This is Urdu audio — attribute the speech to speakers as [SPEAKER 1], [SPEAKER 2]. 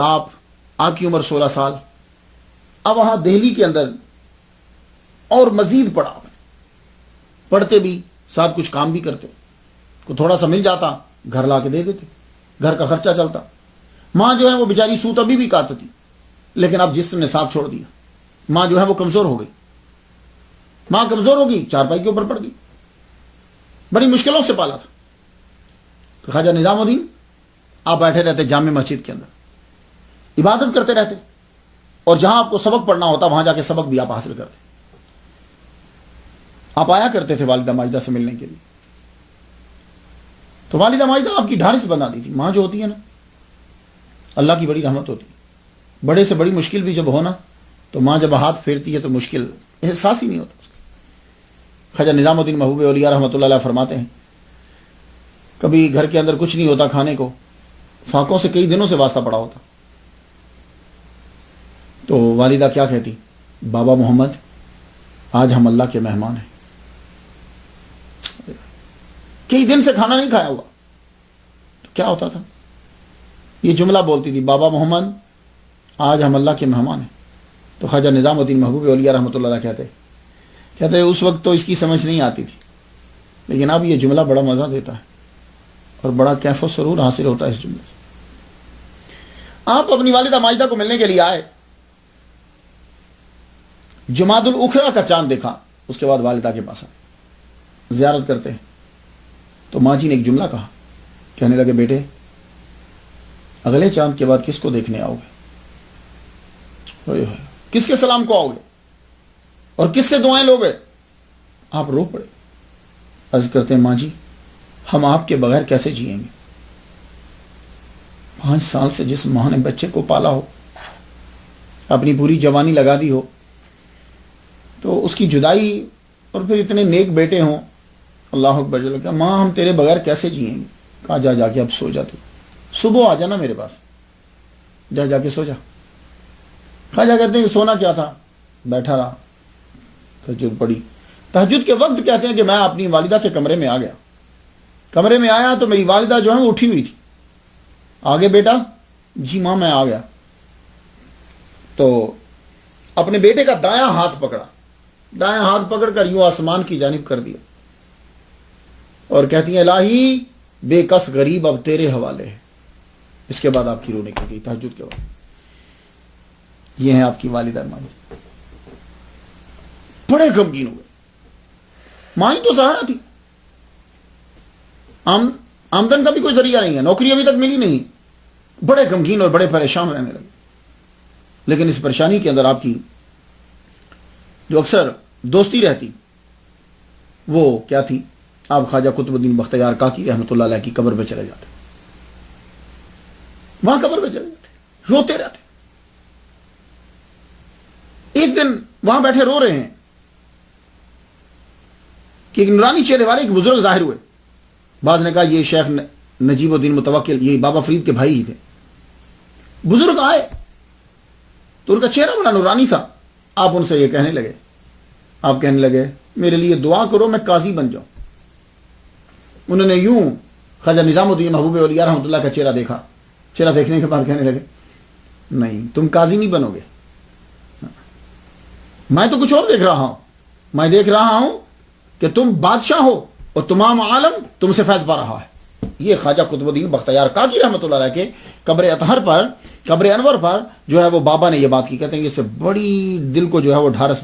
[SPEAKER 1] آپ کی عمر 16 سال، اب وہاں دہلی کے اندر اور مزید پڑھا، پڑھتے بھی ساتھ کچھ کام بھی کرتے، کو تھوڑا سا مل جاتا گھر لا کے دے دیتے، گھر کا خرچہ چلتا۔ ماں جو ہے وہ بیچاری سوت ابھی بھی کاٹتی، لیکن اب جسم نے ساتھ چھوڑ دیا، ماں جو ہے وہ کمزور ہو گئی، ماں کمزور ہو گئی، چارپائی کے اوپر پڑ گئی، بڑی مشکلوں سے پالا تھا۔ تو خواجہ نظام الدین آپ بیٹھے رہتے جامع مسجد کے اندر، عبادت کرتے رہتے، اور جہاں آپ کو سبق پڑھنا ہوتا وہاں جا کے سبق بھی آپ حاصل کرتے۔ آپ آیا کرتے تھے والدہ ماجدہ سے ملنے کے لیے، تو والدہ ماجدہ آپ کی ڈھارس بنا دی تھی۔ ماں جو ہوتی ہے نا، اللہ کی بڑی رحمت ہوتی ہے، بڑے سے بڑی مشکل بھی جب ہونا تو ماں جب ہاتھ پھیرتی ہے تو مشکل احساس ہی نہیں ہوتا۔ خواجہ نظام الدین محبوب اولیاء رحمۃ اللہ علیہ فرماتے ہیں، کبھی گھر کے اندر کچھ نہیں ہوتا کھانے کو، فاقوں سے کئی دنوں سے واسطہ پڑا ہوتا، تو والدہ کیا کہتی، بابا محمد آج ہم اللہ کے مہمان ہیں، کئی دن سے کھانا نہیں کھایا ہوا، تو کیا ہوتا تھا، یہ جملہ بولتی تھی، بابا محمد آج ہم اللہ کے مہمان ہیں۔ تو خواجہ نظام الدین محبوب اولیاء رحمۃ اللہ علیہ کہتے اس وقت تو اس کی سمجھ نہیں آتی تھی، لیکن اب یہ جملہ بڑا مزہ دیتا ہے اور بڑا کیف و سرور حاصل ہوتا ہے اس جملے سے۔ آپ اپنی والدہ ماجدہ کو ملنے کے لیے آئے، جمادی الاخرى کا چاند دیکھا، اس کے بعد والدہ کے پاس آئے، زیارت کرتے ہیں، تو ماں جی نے ایک جملہ کہا، کہنے لگے بیٹے اگلے چاند کے بعد کس کو دیکھنے آؤ گے، کس کے سلام کو آؤ گے اور کس سے دعائیں لوگے؟ آپ رو پڑے، عرض کرتے ہیں ماں جی ہم آپ کے بغیر کیسے جئیں گے، 5 سال سے جس ماں نے بچے کو پالا ہو، اپنی پوری جوانی لگا دی ہو، تو اس کی جدائی، اور پھر اتنے نیک بیٹے ہوں، اللہ اکبر جل کہ ماں ہم تیرے بغیر کیسے جئیں گے۔ کہا جا کے اب سو جا، تو صبح آ جانا میرے پاس، جا کے سو جا۔ خواجہ کہتے ہیں کہ سونا کیا تھا، بیٹھا رہا، تہجد پڑھی۔ تہجد کے وقت کہتے ہیں کہ میں اپنی والدہ کے کمرے میں آ گیا، کمرے میں آیا تو میری والدہ جو ہے وہ اٹھی ہوئی تھی، آگے بیٹا، جی ماں میں آ گیا، تو اپنے بیٹے کا دایاں ہاتھ پکڑا، دایاں ہاتھ پکڑ کر یوں آسمان کی جانب کر دیا، اور کہتی ہیں الہی بے کس غریب اب تیرے حوالے ہے۔ اس کے بعد آپ کی رونے کی گئی تہجد کے بعد۔ یہ ہیں آپ کی والدہ ماجدہ، بڑے غمگین ہوئے، ماں ہی تو سہارا تھی، آمدن کا بھی کوئی ذریعہ نہیں ہے، نوکری ابھی تک ملی نہیں، بڑے غمگین اور بڑے پریشان رہنے لگے۔ لیکن اس پریشانی کے اندر آپ کی جو اکثر دوستی رہتی وہ کیا تھی، آپ خواجہ قطب الدین بختیار کاکی رحمۃ اللہ علیہ کی قبر پہ چلے جاتے، وہاں قبر پہ چلے جاتے، روتے رہتے۔ ایک دن وہاں بیٹھے رو رہے ہیں کہ ایک نورانی چہرے والے ایک بزرگ ظاہر ہوئے، بعض نے کہا یہ شیخ نجیب الدین متوکل، یہ بابا فرید کے بھائی ہی تھے۔ بزرگ آئے تو ان کا چہرہ بڑا نورانی تھا، آپ ان سے یہ کہنے لگے، آپ کہنے لگے میرے لیے دعا کرو میں قاضی بن جاؤں۔ انہوں نے یوں خواجہ نظام الدین محبوب اولیاء رحمۃ اللہ کا چہرہ دیکھا، چہرہ دیکھنے کے بعد کہنے لگے نہیں تم قاضی نہیں بنو گے، میں تو کچھ اور دیکھ رہا ہوں، میں دیکھ رہا ہوں کہ تم بادشاہ ہو اور تمام عالم تم سے فیض پا رہا ہے۔ یہ خواجہ قطب الدین بختیار کاکی رحمۃ اللہ علیہ کے قبر اطہر پر، قبر انور پر جو ہے وہ بابا نے یہ بات کی، کہتے ہیں کہ اس سے بڑی دل کو جو ہے وہ ڈھارس